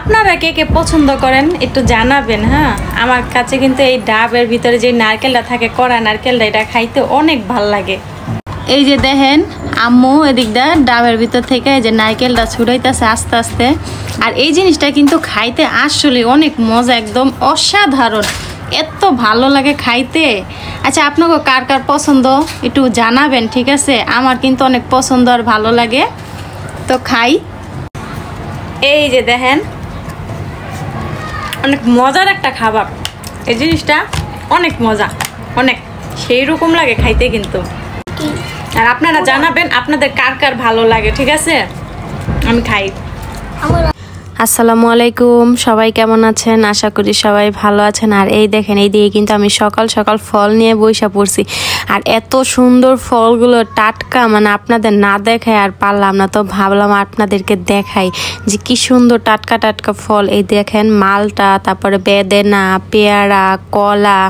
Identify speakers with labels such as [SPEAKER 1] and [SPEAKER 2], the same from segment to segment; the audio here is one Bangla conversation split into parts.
[SPEAKER 1] আপনারা কে কে পছন্দ করেন একটু জানাবেন। হ্যাঁ, আমার কাছে কিন্তু এই ডাবের ভিতরে যে নারকেলটা থাকে, কড়া নারকেলটা, এটা খাইতে অনেক ভাল লাগে। এই যে দেখেন আম্মু এদিকটা ডাবের ভিতর থেকে এই যে নারকেলটা ছুটাইতেছে আস্তে আস্তে। আর এই জিনিসটা কিন্তু খাইতে আসলে অনেক মজা, একদম অসাধারণ, এত ভালো লাগে খাইতে। আচ্ছা, আপনাকে কার কার পছন্দ একটু জানাবেন, ঠিক আছে? আমার কিন্তু অনেক পছন্দ আর ভালো লাগে, তো খাই। এই যে দেখেন অনেক মজার একটা খাবার, এই জিনিসটা অনেক মজা, অনেক সেই রকম লাগে খাইতে কিন্তু। আর আপনারা জানাবেন আপনাদের কার কার ভালো লাগে, ঠিক আছে? আমি খাই। আসসালামু আলাইকুম, সবাই কেমন আছেন? আশা করি সবাই ভালো আছেন। আর এই দেখেন, এই দিকে কিন্তু আমি সকাল সকাল ফল নিয়ে বইসা পড়ছি। আর এত সুন্দর ফলগুলো, টাটকা, মানে আপনাদের না দেখায় আর পারলাম না, তো ভাবলাম আপনাদেরকে দেখাই যে কি সুন্দর টাটকা টাটকা ফল। এই দেখেন মালটা, তারপরে বেদেনা, পেয়ারা, কলা,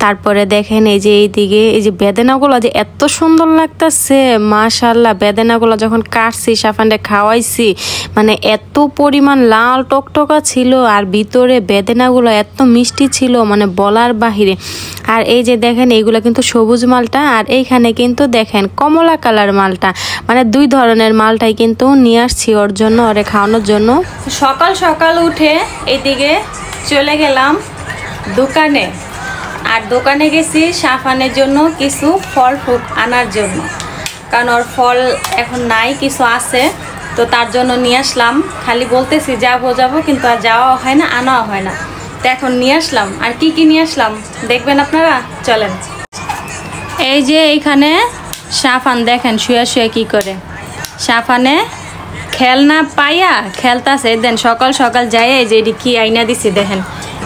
[SPEAKER 1] তারপরে দেখেন এই যে এইদিকে এই যে বেদেনাগুলো যে এত সুন্দর লাগতেছে, মাশাআল্লাহ। বেদেনাগুলো যখন কাটছি, সাফানরে খাওয়াইছি, মানে এত পরিমাণ লাল টকটকা ছিল, আর ভিতরে বেদেনাগুলো এত মিষ্টি ছিল, মানে বলার বাহিরে। আর এই যে দেখেন এইগুলো কিন্তু সবুজ মালটা, আর এইখানে কিন্তু দেখেন কমলা কালার মালটা, মানে দুই ধরনের মালটাই কিন্তু নিয়ে আসছি ওর জন্য, ওরে খাওয়ানোর জন্য। সকাল সকাল উঠে এইদিকে চলে গেলাম দোকানে। আর দোকানে গেছি সাফানের জন্য কিছু ফল ফ্রুট আনার জন্য, কারণ ওর ফল এখন নাই, কিছু আছে, তো তার জন্য নিয়ে আসলাম। খালি বলতেছি যাবো যাবো, কিন্তু আর যাওয়া হয় না, আনাও হয় না, তো এখন নিয়ে আসলাম। আর কি কি নিয়ে আসলাম দেখবেন আপনারা, চলেন। এই যে এইখানে সাফান দেখেন শুয়ে শুয়ে কি করে, সাফানে খেলনা পাইয়া খেলতাছে। দেন সকাল সকাল যায়, এই যে এটি কি আইনা দিছি দেখেন,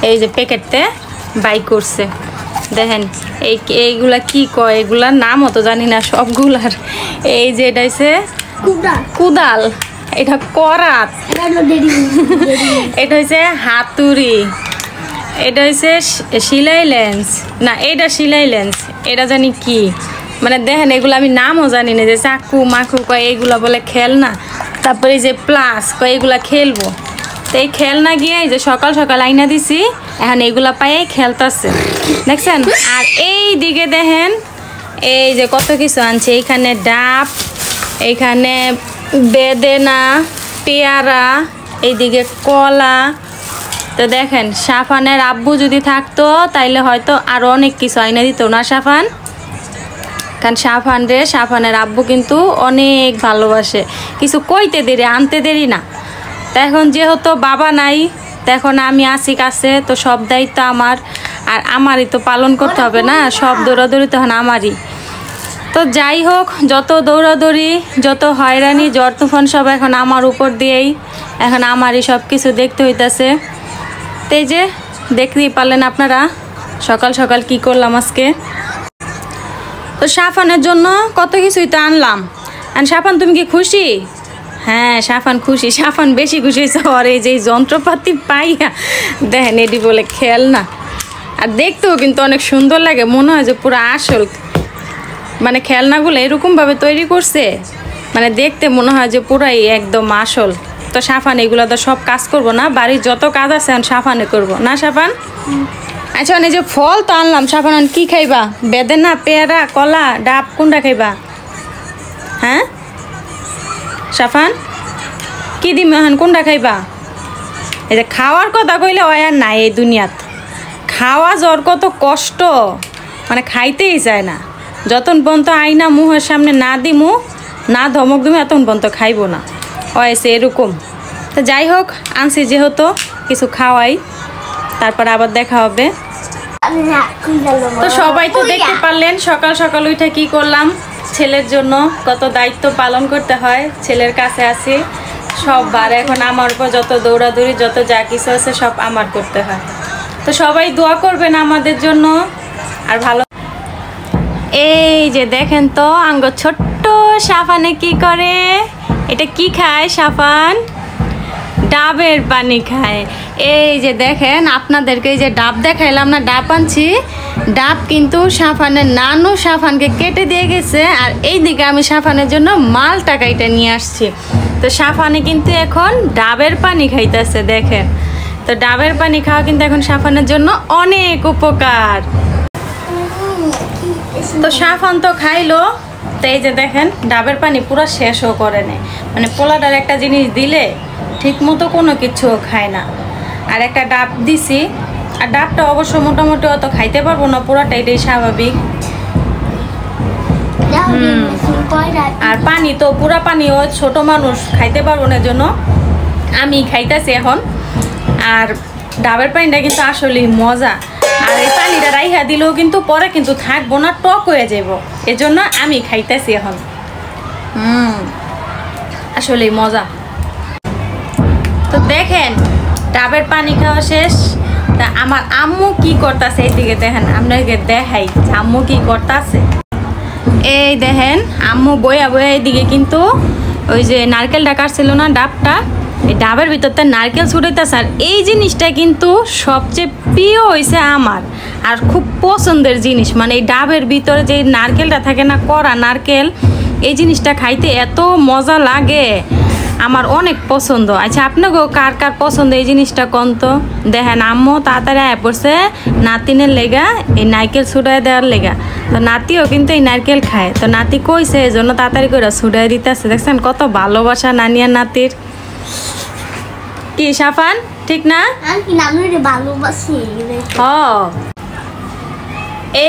[SPEAKER 1] এই যে প্যাকেটতে বাই করছে, দেখেন এইগুলা কি কয়, এগুলার নামও তো জানি না সবগুলার। এই যে এটা হচ্ছে কুদাল, এটা করাত, এটা হচ্ছে হাতুড়ি, এটা হচ্ছে সিলাই লেন্স, না এটা সিলাই লেন্স, এটা জানি কি, মানে দেখেন এগুলো আমি নামও জানি না। যে চাকু মাকু কয় এইগুলা বলে খেলনা, তারপরে এই যে প্লাস কয় এইগুলা খেলবো। তো এই খেলনা গিয়ে এই যে সকাল সকাল আইনা দিছি, এখন এইগুলা পাইয়ে খেলতেছে, দেখছেন। আর এই দিকে দেখেন এই যে কত কিছু আনছে, এইখানে ডাব, এইখানে বেদেনা, পেয়ারা, এইদিকে কলা। তো দেখেন সাফানের আব্বু যদি থাকতো তাইলে হয়তো আরো অনেক কিছু আইনা দিত না সাফান, কারণ সাফানের আব্বু কিন্তু অনেক ভালোবাসে, কিছু কইতে দেরি আনতে দেরি না। তো এখন যেহেতু বাবা নাই, তো এখন আমি আছি কাছে, তো সব দায়িত্ব আমার, আর আমারই তো পালন করতে হবে না, সব দৌড়াদৌড়ি তখন আমারই। তো যাই হোক, যত দৌড়াদৌড়ি, যত হয়রানি, জ্বর তুফান সব এখন আমার উপর দিয়েই, এখন আমারই সব কিছু দেখতে হইতাছে। তো এই যে দেখতেই পারলেন আপনারা সকাল সকাল কি করলাম আজকে। তো সাফানের জন্য কত কিছুই তো আনলাম। আর সাফান তুমি কি খুশি? হ্যাঁ, সাফান খুশি, সাফান বেশি খুশি হয়েছে। আর এই যে যন্ত্রপাতি পাইয়া দেখেন এটি বলে খেলনা, আর দেখতেও কিন্তু অনেক সুন্দর লাগে, মনে হয় যে পুরো আসল, মানে খেলনাগুলো এরকমভাবে তৈরি করছে, মানে দেখতে মনে হয় যে পুরাই একদম আসল। তো সাফান এগুলো তো সব কাজ করবো না, বাড়ির যত কাজ আছে সাফানে করবো না সাফান। আচ্ছা, এই যে ফল তো আনলাম, সাফান কি খাইবা? বেদেনা, পেয়ারা, কলা, ডাব, কোনটা খাইবা? হ্যাঁ সাফান কি দিম এখন, কোনটা খাইবা? এই যে খাওয়ার কথা কইলে ওই আর নাই এই দুনিয়াত, খাওয়া জ্বর কত কষ্ট, মানে খাইতেই চায় না। যতন পর্যন্ত আইনা মুহের সামনে না দিমু, না ধমক দিমু, এতক্ষণ পর্যন্ত খাইবো না, হয়েছে এরকম। তো যাই হোক, আনছি যেহেতু কিছু খাওয়াই, তারপর আবার দেখা হবে। তো সবাই তো দেখতে পারলেন সকাল সকাল উঠে কি করলাম, ছেলের জন্য কত দায়িত্ব পালন করতে হয়, ছেলের কাছে আছি সববার, এখন আমার উপর যত দৌড়াদৌড়ি, যত যা কিছু আছে সব আমার করতে হয়। তো সবাই দোয়া করবেন আমাদের জন্য। আর ভালো, এই যে দেখেন তো আঙ্গ ছোট্ট সাফানে কি করে, এটা কি খায় সাফান? ডাবের পানি খায়। এই যে দেখেন আপনাদেরকে এই যে ডাব দেখাইলাম না, ডাব আনছি, ডাব কিন্তু সাফানের নানু সাফানকে কেটে দিয়ে গেছে। আর এই দিকে আমি সাফানের জন্য মালটা কাইটা নিয়ে আসছি। তো সাফানে কিন্তু এখন ডাবের পানি খাইতেছে দেখেন। তো ডাবের পানি খাওয়া কিন্তু এখন সাফানের জন্য অনেক উপকার। তো সাফান তো খাইলো। তো এই যে দেখেন ডাবের পানি পুরো শেষও করে নেয়, মানে পোলাটার একটা জিনিস দিলে ঠিক মতো কোনো কিছু খায় না। আর একটা ডাব দিছি, আর ডাবটা অবশ্য মোটামুটি অত খাইতে পারবো না পুরাটা, এটাই স্বাভাবিক। আর পানি তো পুরা পানিও ছোট মানুষ খাইতে পারবো না, জন্য আমি খাইতেছি এখন। আর ডাবের পানিটা কিন্তু আসলেই মজা। আর এই পানিটা রাইহা দিলেও কিন্তু পরে কিন্তু থাকবো না, টক হয়ে যাব, এজন্য আমি খাইতেছি এখন। আসলেই মজা। তো দেখেন ডাবের পানি খাওয়া শেষ। তা আমার আম্মু কি করতেছে এইদিকে দেখেন, আপনাকে দেখাই আম্মু কি করতেছে। এই দেখেন আম্মু বইয়া বইয়া এইদিকে কিন্তু ওই যে নারকেলটা কাটছিল না ডাবটা, এই ডাবের ভিতরতে নারকেল ছুটাইতেছে। আর এই জিনিসটা কিন্তু সবচেয়ে প্রিয় হয়েছে আমার, আর খুব পছন্দের জিনিস। মানে এই ডাবের ভিতরে যে নারকেলটা থাকে না, কড়া নারকেল, এই জিনিসটা খাইতে এত মজা লাগে, আমার অনেক পছন্দ। আচ্ছা আপনাকেও কার কার পছন্দ এই জিনিসটা কোন? তো দেখেন আম্মু তাড়াতাড়ি আয় পড়ছে নাতিনের লেগা এই নারকেল ছুটাই দেওয়ার লেগা। তো নাতিও কিন্তু এই নারকেল খায়। তো নাতি কইছে এই জন্য তাড়াতাড়ি করে ছুটাই দিতেছে। দেখছেন কত ভালোবাসা নানি আর নাতির। কি সাফান ঠিক না?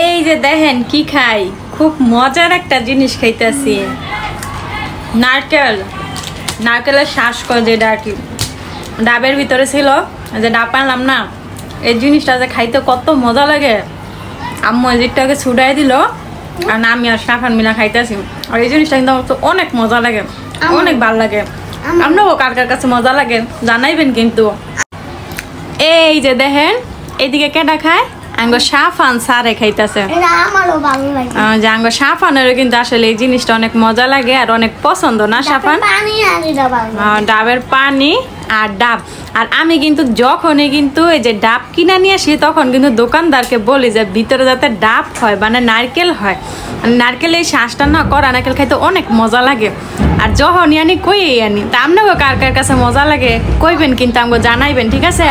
[SPEAKER 1] এই যে দেখেন কি খাই, খুব মজার একটা জিনিস খাইতেছি, নারকেল। নারকেলের শ্বাস করে যেটা আর কি ডাবের ভিতরে ছিল, যে ডাব পারলাম না, এই জিনিসটা যে খাইতে কত মজা লাগে। আম্মু এই জিনিসটাকে ছুটাই দিল, আর আমি আর সাফান মিলা খাইতেছি। আর এই জিনিসটা কিন্তু আমার তো অনেক মজা লাগে, অনেক ভালো লাগে। আপনারও কার কার কাছে মজা লাগে জানাইবেন কিন্তু। এই যে দেখেন এইদিকে কেটা খায়, আঙ্গ সাফান সারে খাইতেছে। যে আঙ্গ সাফানেরও কিন্তু আসলে এই জিনিসটা অনেক মজা লাগে আর অনেক পছন্দ না সাফান? ডাবের পানি আর ডাব। আর আমি কিন্তু যখনই কিন্তু এই যে ডাব কিনা নিয়ে আসি, তখন কিন্তু দোকানদারকে বলি যে ভিতরে যাতে ডাব হয়, মানে নারকেল হয়। নারকেল এই শ্বাসটা না করা নারকেল খাইতে অনেক মজা লাগে। আর যখনই আনি কই আনি, তা আপনাকেও কার কার কাছে মজা লাগে কইবেন কিন্তু, আমাকে জানাইবেন, ঠিক আছে?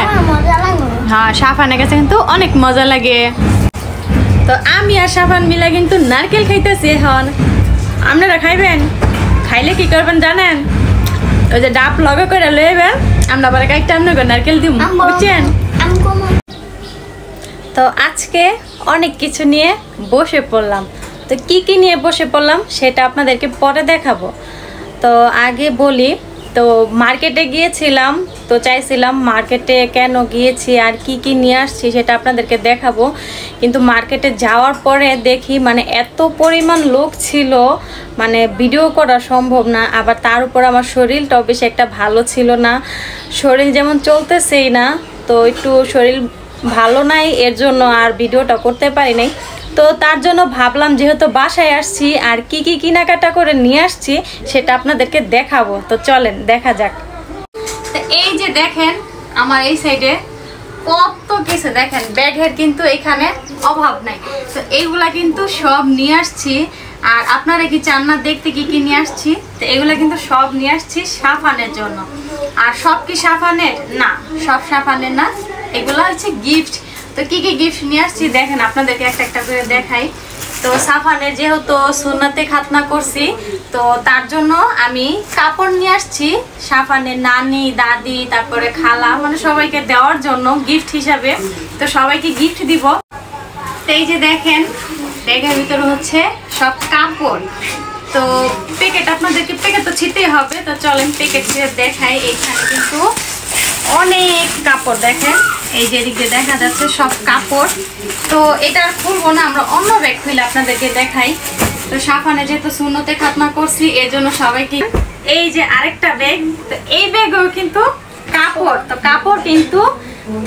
[SPEAKER 1] হ্যাঁ সাফানের কাছে কিন্তু অনেক মজা লাগে। তো আমি আর সাফান মিলে কিন্তু নারকেল খাইতেছি এখন। আপনারা খাইবেন? খাইলে কি করবেন জানেন? ওই যে ডাব লগে করে লইবেন, আমরা আবার একটা আপনাকে নারকেল দিব, বুঝছেন? তো আজকে অনেক কিছু নিয়ে বসে পড়লাম। তো কি কি নিয়ে বসে পড়লাম সেটা আপনাদেরকে পরে দেখাবো। তো আগে বলি, তো মার্কেটে গিয়েছিলাম, তো চাইছিলাম মার্কেটে কেন গিয়েছি আর কি কি নিয়ে আসছি সেটা আপনাদেরকে দেখাবো। কিন্তু মার্কেটে যাওয়ার পরে দেখি মানে এত পরিমাণ লোক ছিল, মানে ভিডিও করা সম্ভব না। আবার তার উপর আমার শরীরটাও বেশি একটা ভালো ছিল না, শরীর যেমন চলতেছেই না, তো একটু শরীর ভালো নাই, এর জন্য আর ভিডিওটা করতে পারি নাই। তো তার জন্য ভাবলাম যেহেতু বাসায় আসছি আর কি কি কেনাকাটা করে নিয়ে আসছি সেটা আপনাদেরকে দেখাবো। তো চলেন দেখা যাক। তো এই যে দেখেন আমার এই সাইডে কত কিছু, দেখেন ব্যাগের কিন্তু এখানে অভাব নাই। তো এইগুলা কিন্তু সব নিয়ে আসছি। আর আপনারা কি চান না দেখতে কি কি নিয়ে আসছি? তো এগুলা কিন্তু সব নিয়ে আসছি সাফানের জন্য। আর সব কি সাফানের না, সব সাফানের না, এগুলা হচ্ছে গিফট। তো কি কি গিফট নিয়ে আসছি দেখেন, আপনাদেরকে একটা একটা করে দেখাই। তো সাফানের যেহেতু সুন্নাতে খাতনা করছি, তো তার জন্য আমি কাপড় নিয়ে আসছি সাফানের নানি, দাদি, তারপরে খালা, মানে সবাইকে দেওয়ার জন্য গিফট হিসাবে। তো সবাইকে গিফট দিব। তো এই যে দেখেন ব্যাগের ভিতরে হচ্ছে সব কাপড়। তো প্যাকেট আপনাদেরকে প্যাকেট তো ছিটতে হবে, তো চলেন প্যাকেট ছিঁড়ে দেখাই। এখানে কিন্তু অনেক কাপড়, দেখেন এই যে দিকে দেখা যাচ্ছে সব কাপড়। তো এটা আর খুলবো না, আমরা অন্য ব্যাগ খুলে আপনাদেরকে দেখাই। তো সাফানে যেহেতু সুন্নতে খাতনা করছি এর জন্য সবাইকে। এই যে আরেকটা ব্যাগ, তো এই ব্যাগও কিন্তু কাপড়। তো কাপড় কিন্তু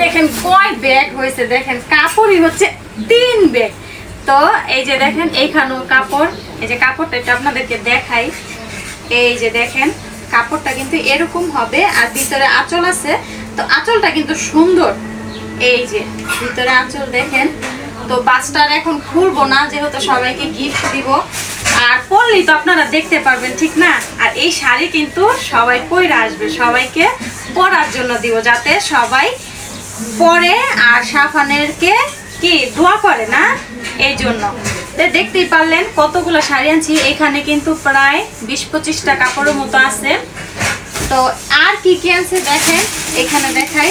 [SPEAKER 1] দেখেন কয় ব্যাগ হয়েছে, দেখেন কাপড়ই হচ্ছে 3 ব্যাগ। তো এই যে দেখেন এইখানেও কাপড়, এই যে কাপড়টা এটা আপনাদেরকে দেখাই। এই যে দেখেন কাপড়টা কিন্তু এরকম হবে, আর ভিতরে আঁচল আছে। তো আঁচলটা কিন্তু সুন্দর, এই যে ভিতরে আঁচল দেখেন। তো বাসটার এখন খুলবো না যেহেতু সবাইকে গিফট দিব। আর পরলেই তো আপনারা দেখতে পারবেন, ঠিক না? আর এই শাড়ি কিন্তু সবাই পরে আসবে, সবাইকে পরার জন্য দিব, যাতে সবাই পরে আর সাফানেরকে কি দোয়া করে না, এই জন্য। দেখতেই পারলেন কতগুলো শাড়ি আনছি, এখানে কিন্তু প্রায় 20-25টা কাপড়ের মতো আছে। তো আর কি কি আনছে দেখেন, এখানে দেখাই।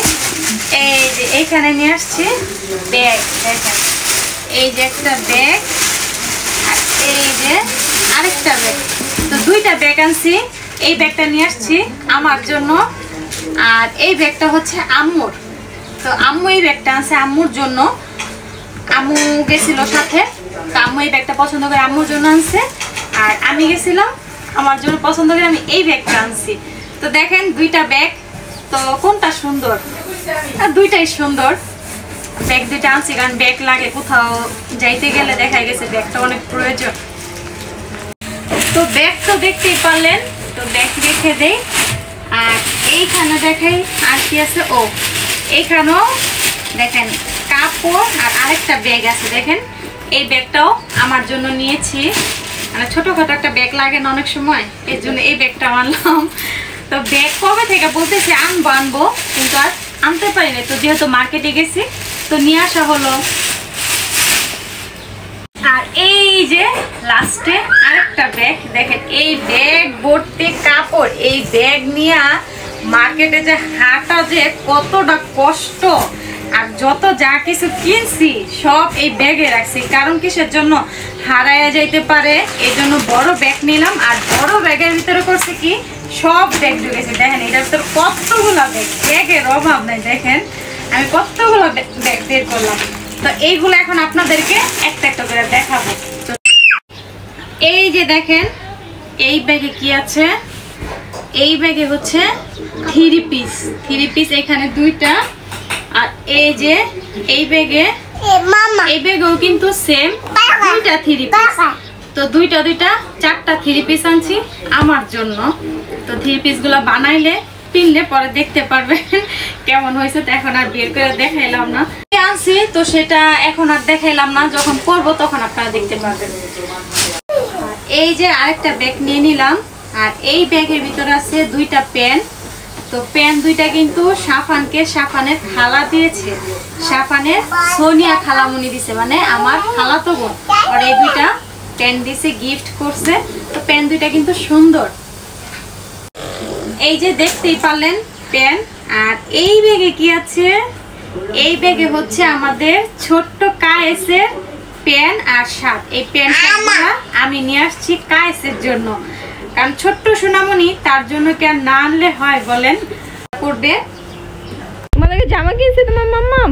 [SPEAKER 1] এই যে এখানে নিয়ে আসছি ব্যাগ, দেখেন এই যে একটা ব্যাগ, আর এই যে আরেকটা ব্যাগ। তো 2টা ব্যাগ আনছি। এই ব্যাগটা নিয়ে আসছি আমার জন্য, আর এই ব্যাগটা হচ্ছে আম্মুর। তো আম্মু এই ব্যাগটা আনছে আম্মুর জন্য, আম্মু গেছিল সাথে, তো আম্মু এই ব্যাগটা পছন্দ করে আম্মুর জন্য আনছে, আর আমি গেছিলাম আমার জন্য পছন্দ করে আমি এই ব্যাগটা আনছি। তো দেখেন 2টা ব্যাগ, তো কোনটা সুন্দর? আর 2টাই সুন্দর। ব্যাগ 2টা আনছি কারণ ব্যাগ লাগে, কোথাও যাইতে গেলে দেখা গেছে ব্যাগটা অনেক প্রয়োজন। তো ব্যাগ তো দেখতেই পারলেন, তো ব্যাগ রেখে দেই। আর এইখানে দেখাই আর কি আছে, ও এইখানেও দেখেন কাপড় আর আরেকটা ব্যাগ আছে। দেখেন এই ব্যাগটাও আমার জন্য নিয়েছি, মানে ছোটখাটো একটা ব্যাগ লাগে না অনেক সময়, এর জন্য এই ব্যাগটা আনলাম। তো ব্যাগ কবে থেকে বলতেছি আনবো কিন্তু আর আনতে পারিনি, তো যেহেতু মার্কেটে গেছি তো নিয়ে আসা হলো। আর এই যে লাস্টে আরেকটা ব্যাগ, দেখেন এই ব্যাগ ভর্তি কাপড়, এই ব্যাগ নিয়ে মার্কেটে যে হাঁটা যে কতটা কষ্ট, আর যত যা কিছু কিনছি সব এই ব্যাগে রাখছি, কারণ কিসের জন্য হারাইয়া যাইতে পারে, এই জন্য বড় ব্যাগ নিলাম। আর বড় ব্যাগের ভিতরে করছে কি সব ব্যাগ ঢুকেছে। দেখেন এটার ভিতরে কতগুলা ব্যাগ, ব্যাগের অভাব নাই। দেখেন আমি কতগুলো ব্যাগ বের করলাম। তো এইগুলো এখন আপনাদেরকে একটা একটা করে দেখাবো। তো এই যে দেখেন এই ব্যাগে কি আছে, এই ব্যাগে হচ্ছে 3 পিস, এখানে 2টা। আর এই যে এই ব্যাগে, এই ব্যাগেও কিন্তু সেম 2টা 3 পিস। তো 2টা 4টা 3 পিস আনছি আমার জন্য। তো 3 পিসগুলো বানাইলে পিনলে পরে দেখতে পারবেন কেমন হয়েছে। তো এখন আর বের করে দেখাইলাম না, আনছি তো সেটা এখন আর দেখাইলাম না, যখন পরবো তখন আপনারা দেখতে পারবেন। এই যে আরেকটা ব্যাগ নিয়ে নিলাম, আর এই ব্যাগের ভিতরে আছে 2টা পেন। তো পেন 2টা কিন্তু সাফানের খালা দিয়েছে, সাফানের সোনিয়া খালামুনি দিছে, মানে আমার খালাতো বোন, আর এই 2টা পেন দিছে, গিফট করছে। তো পেন 2টা কিন্তু সুন্দর, এই যে দেখতেই পারলেন পেন। আর এই ব্যাগে কি আছে, এই ব্যাগে হচ্ছে আমাদের ছোট্ট কায়েসের পেন আর শার্ট। এই পেন শার্টগুলো আমি নিয়ে আসছি কায়েসের জন্য, কারণ ছোট্ট সোনামণি, তার জন্য কি আর না আনলে হয় বলেন? পড়বে
[SPEAKER 2] তোমাদেরকে জামা কিনছে তোমার মাম্মাম।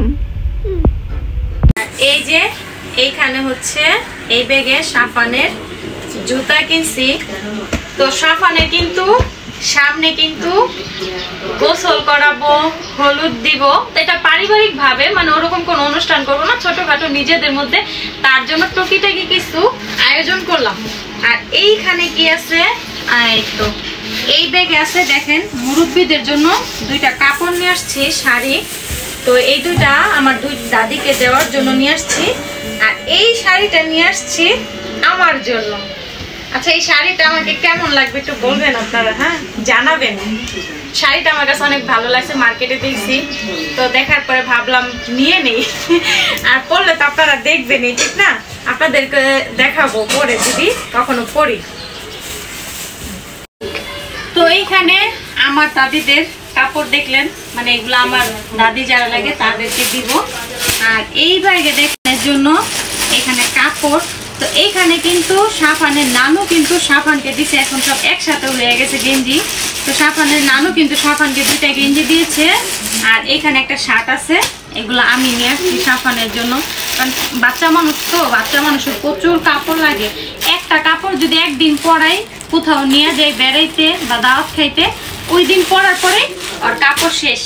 [SPEAKER 1] এই যে এইখানে হচ্ছে এই ব্যাগে সাফানের জুতা কিনছি। তো সাফানের কিন্তু সামনে কিন্তু গোসল করাবো, হলুদ দিব, তো এটা পারিবারিক ভাবে, মানে ওরকম কোনো অনুষ্ঠান করবো না, ছোটখাটো নিজেদের মধ্যে, তার জন্য টুকিটাকি কিছু আয়োজন করলাম। আর এইখানে কি আছে, তো এই ব্যাগে আছে দেখেন মুরব্বীদের জন্য 2টা কাপড় নিয়ে আসছি, শাড়ি। তো এই 2টা আমার 2 দাদিকে দেওয়ার জন্য নিয়ে আসছি, আর এই শাড়িটা নিয়ে আসছি আমার জন্য। আচ্ছা এই শাড়িটা আমাকে কেমন লাগবে একটু বলবেন আপনারা, হ্যাঁ জানাবেন। শাড়িটা আমার কাছে অনেক ভালো লাগছে, মার্কেটে দেখছি, তো দেখার পরে ভাবলাম নিয়ে নেই, আর পরলে তো আপনারা দেখবেনই, ঠিক না? আপনাদেরকে দেখাবো পরে যদি কখনো পরি। তো এইখানে আমার দাদিদের কাপড় দেখলেন, মানে এগুলো আমার দাদি যারা লাগে তাদেরকে দিব। আর এই ব্যাগে দেখানোর জন্য এখানে কাপড়। তো এইখানে কিন্তু সাফানের নানু কিন্তু সাফানকে দিছে, এখন সব একসাথে হয়ে গেছে গেঞ্জি। তো সাফানের নানু কিন্তু সাফানকে 2টা গেঞ্জি দিয়েছে, আর এখানে একটা শার্ট আছে, এগুলো আমি নিয়ে আসছি সাফানের জন্য, কারণ বাচ্চা মানুষ তো, বাচ্চা মানুষের প্রচুর কাপড় লাগে। একটা কাপড় যদি একদিন পরাই, কোথাও নিয়ে যাই বেড়াইতে বা দাওয়াত খাইতে, ওই দিন পরার পরে আর কাপড় শেষ,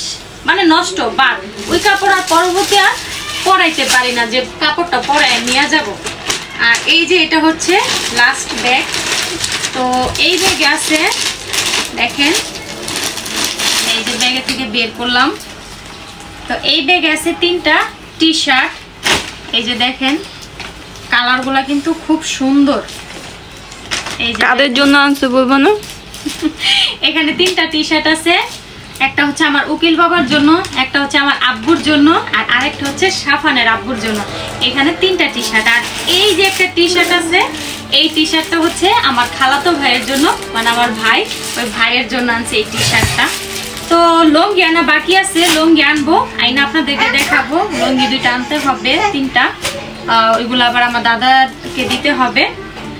[SPEAKER 1] মানে নষ্ট, বাদ। ওই কাপড় আর পরবর্তী আর পরাইতে পারি না, যে কাপড়টা পরায় নিয়ে যাব। আর এই যে এটা হচ্ছে লাস্ট ব্যাগ। তো এই ব্যাগে আছে দেখেন, এই যে ব্যাগে থেকে বের করলাম। তো এই ব্যাগে আছে 3টা টি শার্ট, এই যে দেখেন কালারগুলো কিন্তু খুব সুন্দর। এই যে
[SPEAKER 2] কাদের জন্য আনছো বলবো না?
[SPEAKER 1] এখানে 3টা টি-শার্ট আছে, একটা হচ্ছে আমার উকিল বাবার জন্য, একটা হচ্ছে আমার আব্বুর জন্য, আর আরেকটা হচ্ছে সাফানের আব্বুর জন্য। এখানে 3টা টি-শার্ট। আর এই যে একটা টি-শার্ট আছে, এই টি-শার্টটা হচ্ছে আমার খালাতো ভাইয়ের জন্য, মানে আমার ভাই, ওই ভাইয়ের জন্য আনছে এই টি-শার্টটা। তো লুঙ্গি আনা বাকি আছে, লুঙ্গি আনবো, আইনা আপনাদেরকে দেখাবো। লুঙ্গি 2টা আনতে হবে, 3টা, ওইগুলো আবার আমার দাদাকে দিতে হবে।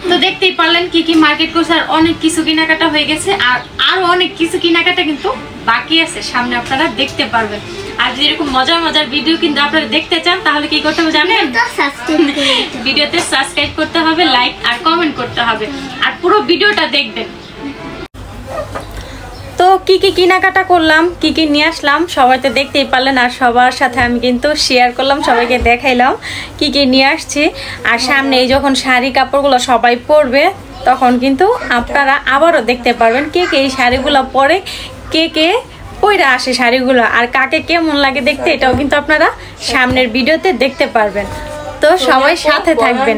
[SPEAKER 1] তো দেখতেই পারলেন কি কি মার্কেট করছে, আর অনেক কিছু কেনাকাটা হয়ে গেছে, আর আরো অনেক কিছু কেনাকাটা কিন্তু বাকি আছে, সামনে আপনারা দেখতে পারবেন। আর যদি এরকম মজার মজার ভিডিও কিন্তু আপনারা দেখতে চান তাহলে কি করতে হবে জানেন? ভিডিওতে সাবস্ক্রাইব করতে হবে, লাইক আর কমেন্ট করতে হবে, আর পুরো ভিডিওটা দেখবেন। তো কি কি কেনাকাটা করলাম, কি কি নিয়ে আসলাম সবাই তো দেখতেই পারলেন, আর সবার সাথে আমি কিন্তু শেয়ার করলাম, সবাইকে দেখাইলাম কি কি নিয়ে আসছি। আর সামনে এই যখন শাড়ি কাপড়গুলো সবাই পরবে তখন কিন্তু আপনারা আবারও দেখতে পারবেন কে কে এই শাড়িগুলো পরে, কে কে পইরা আসে শাড়িগুলো, আর কাকে কেমন লাগে দেখতে, এটাও কিন্তু আপনারা সামনের ভিডিওতে দেখতে পারবেন। তো সবাই সাথে থাকবেন।